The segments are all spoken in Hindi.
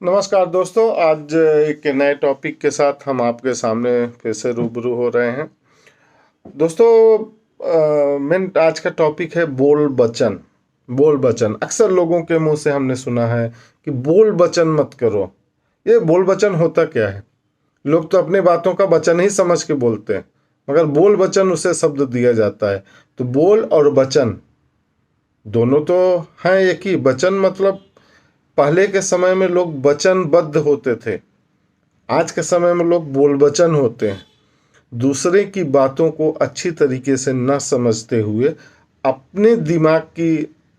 नमस्कार दोस्तों, आज एक नए टॉपिक के साथ हम आपके सामने फिर से रूबरू हो रहे हैं। दोस्तों, मेन आज का टॉपिक है बोल बचन। बोल बचन अक्सर लोगों के मुंह से हमने सुना है कि बोल बचन मत करो। ये बोल बचन होता क्या है? लोग तो अपने बातों का वचन ही समझ के बोलते हैं, मगर बोल बचन उसे शब्द दिया जाता है। तो बोल और वचन दोनों तो हैं एक ही। वचन मतलब पहले के समय में लोग वचनबद्ध होते थे, आज के समय में लोग बोल वचन होते हैं। दूसरे की बातों को अच्छी तरीके से न समझते हुए अपने दिमाग की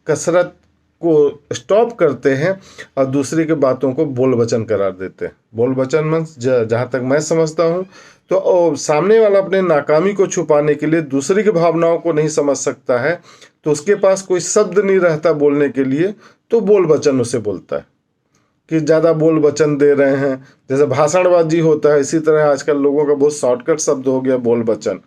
कसरत को स्टॉप करते हैं और दूसरे की बातों को बोल वचन करार देते हैं। बोल वचन मीन्स जहाँ तक मैं समझता हूँ तो सामने वाला अपने नाकामी को छुपाने के लिए दूसरे की भावनाओं को नहीं समझ सकता है, तो उसके पास कोई शब्द नहीं रहता बोलने के लिए, तो बोल वचन उसे बोलता है कि ज़्यादा बोल वचन दे रहे हैं। जैसे भाषणबाजी होता है, इसी तरह आजकल लोगों का बहुत शॉर्टकट शब्द हो गया बोल वचन।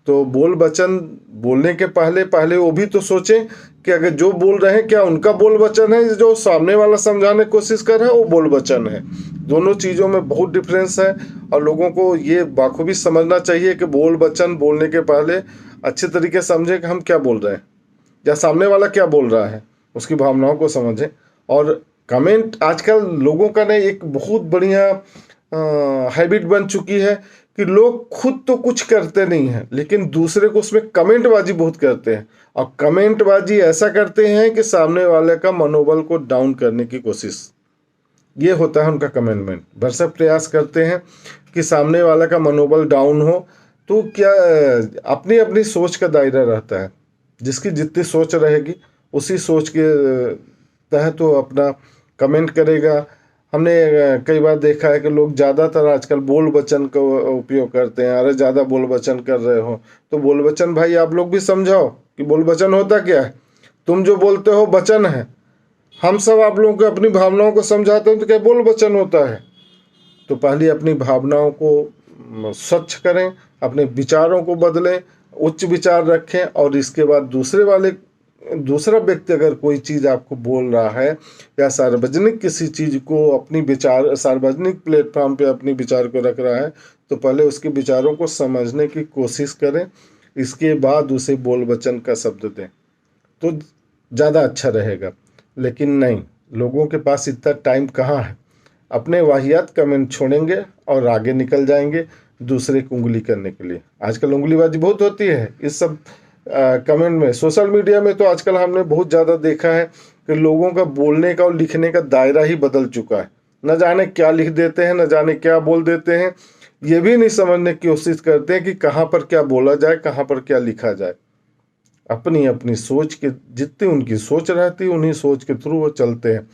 तो बोल वचन बोलने के पहले पहले वो भी तो सोचें कि अगर जो बोल रहे हैं क्या उनका बोल वचन है, जो सामने वाला समझाने की कोशिश कर रहा है वो बोल वचन है। दोनों चीज़ों में बहुत डिफरेंस है और लोगों को ये बाखूबी समझना चाहिए कि बोल वचन बोलने के पहले अच्छे तरीके से समझें कि हम क्या बोल रहे हैं या सामने वाला क्या बोल रहा है, उसकी भावनाओं को समझें। और कमेंट आजकल लोगों का ना एक बहुत बढ़िया हैबिट बन चुकी है कि लोग खुद तो कुछ करते नहीं हैं लेकिन दूसरे को उसमें कमेंटबाजी बहुत करते हैं, और कमेंटबाजी ऐसा करते हैं कि सामने वाले का मनोबल को डाउन करने की कोशिश, ये होता है उनका कमेंटमेंट। भरसक प्रयास करते हैं कि सामने वाला का मनोबल डाउन हो। तो क्या अपनी अपनी सोच का दायरा रहता है, जिसकी जितनी सोच रहेगी उसी सोच के तहत वो अपना कमेंट करेगा। हमने कई बार देखा है कि लोग ज़्यादातर आजकल बोल वचन का उपयोग करते हैं। अरे ज़्यादा बोल वचन कर रहे हो, तो बोल वचन भाई आप लोग भी समझाओ कि बोल वचन होता क्या है। तुम जो बोलते हो वचन है, हम सब आप लोगों को अपनी भावनाओं को समझाते हैं तो क्या बोल वचन होता है। तो पहले अपनी भावनाओं को स्वच्छ करें, अपने विचारों को बदलें, उच्च विचार रखें, और इसके बाद दूसरा व्यक्ति अगर कोई चीज़ आपको बोल रहा है या सार्वजनिक किसी चीज़ को अपनी विचार सार्वजनिक प्लेटफॉर्म पे अपनी विचार को रख रहा है, तो पहले उसके विचारों को समझने की कोशिश करें, इसके बाद उसे बोल वचन का शब्द दें तो ज़्यादा अच्छा रहेगा। लेकिन नहीं, लोगों के पास इतना टाइम कहाँ है। अपने वाहियात कमेंट छोड़ेंगे और आगे निकल जाएंगे दूसरे को उंगली करने के लिए। आजकल उंगलीबाजी बहुत होती है इस सब कमेंट में। सोशल मीडिया में तो आजकल हमने बहुत ज़्यादा देखा है कि लोगों का बोलने का और लिखने का दायरा ही बदल चुका है। न जाने क्या लिख देते हैं, न जाने क्या बोल देते हैं, ये भी नहीं समझने की कोशिश करते हैं कि कहाँ पर क्या बोला जाए, कहाँ पर क्या लिखा जाए। अपनी अपनी सोच के जितनी उनकी सोच रहती है उन्हीं सोच के थ्रू वो चलते हैं।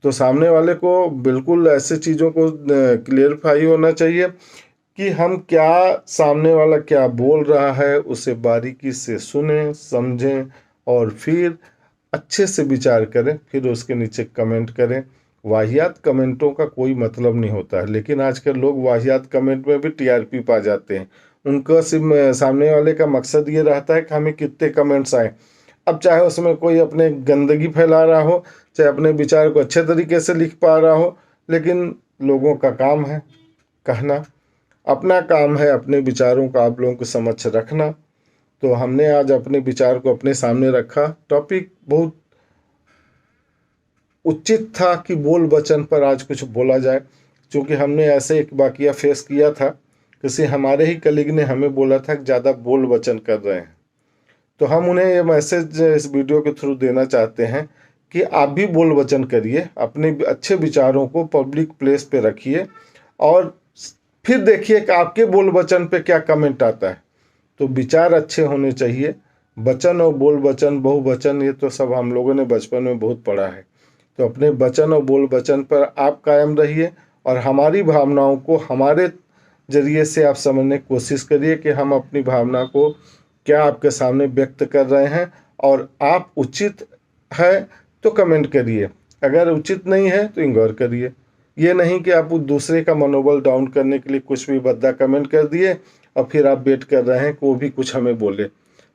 तो सामने वाले को बिल्कुल ऐसे चीज़ों को क्लियरफाई होना चाहिए कि हम क्या, सामने वाला क्या बोल रहा है उसे बारीकी से सुने समझें और फिर अच्छे से विचार करें, फिर उसके नीचे कमेंट करें। वाहियात कमेंटों का कोई मतलब नहीं होता है, लेकिन आजकल लोग वाहियात कमेंट में भी टीआरपी पा जाते हैं। उनका सिर्फ सामने वाले का मकसद ये रहता है कि हमें कितने कमेंट्स आए। अब चाहे उसमें कोई अपने गंदगी फैला रहा हो, चाहे अपने विचार को अच्छे तरीके से लिख पा रहा हो, लेकिन लोगों का काम है कहना, अपना काम है अपने विचारों का आप लोगों को समक्ष रखना। तो हमने आज अपने विचार को अपने सामने रखा। टॉपिक बहुत उचित था कि बोल वचन पर आज कुछ बोला जाए, क्योंकि हमने ऐसे एक वाकया फेस किया था। किसी हमारे ही कलीग ने हमें बोला था कि ज़्यादा बोल वचन कर रहे हैं, तो हम उन्हें ये मैसेज इस वीडियो के थ्रू देना चाहते हैं कि आप भी बोल वचन करिए, अपने अच्छे विचारों को पब्लिक प्लेस पे रखिए और फिर देखिए कि आपके बोल वचन पे क्या कमेंट आता है। तो विचार अच्छे होने चाहिए। वचन और बोल वचन, बहुवचन, ये तो सब हम लोगों ने बचपन में बहुत पढ़ा है। तो अपने वचन और बोल वचन पर आप कायम रहिए और हमारी भावनाओं को हमारे जरिए से आप समझने की कोशिश करिए कि हम अपनी भावना को क्या आपके सामने व्यक्त कर रहे हैं। और आप उचित है तो कमेंट करिए, अगर उचित नहीं है तो इग्नोर करिए। ये नहीं कि आप दूसरे का मनोबल डाउन करने के लिए कुछ भी भद्दा कमेंट कर दिए और फिर आप वेट कर रहे हैं कि वो भी कुछ हमें बोले।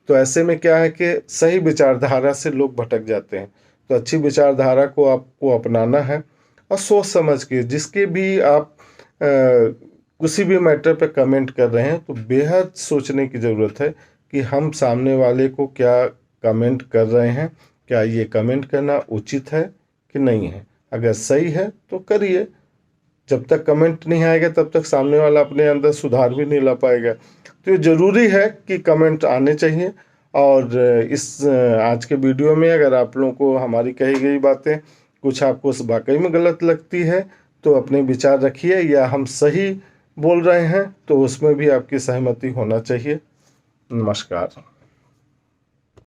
तो ऐसे में क्या है कि सही विचारधारा से लोग भटक जाते हैं। तो अच्छी विचारधारा को आपको अपनाना है और सोच समझ के जिसके भी आप किसी भी मैटर पे कमेंट कर रहे हैं तो बेहद सोचने की ज़रूरत है कि हम सामने वाले को क्या कमेंट कर रहे हैं, क्या ये कमेंट करना उचित है कि नहीं है। अगर सही है तो करिए, जब तक कमेंट नहीं आएगा तब तक सामने वाला अपने अंदर सुधार भी नहीं ला पाएगा। तो ये ज़रूरी है कि कमेंट आने चाहिए। और इस आज के वीडियो में अगर आप लोगों को हमारी कही गई बातें कुछ आपको वाकई में गलत लगती है तो अपने विचार रखिए, या हम सही बोल रहे हैं तो उसमें भी आपकी सहमति होना चाहिए। नमस्कार।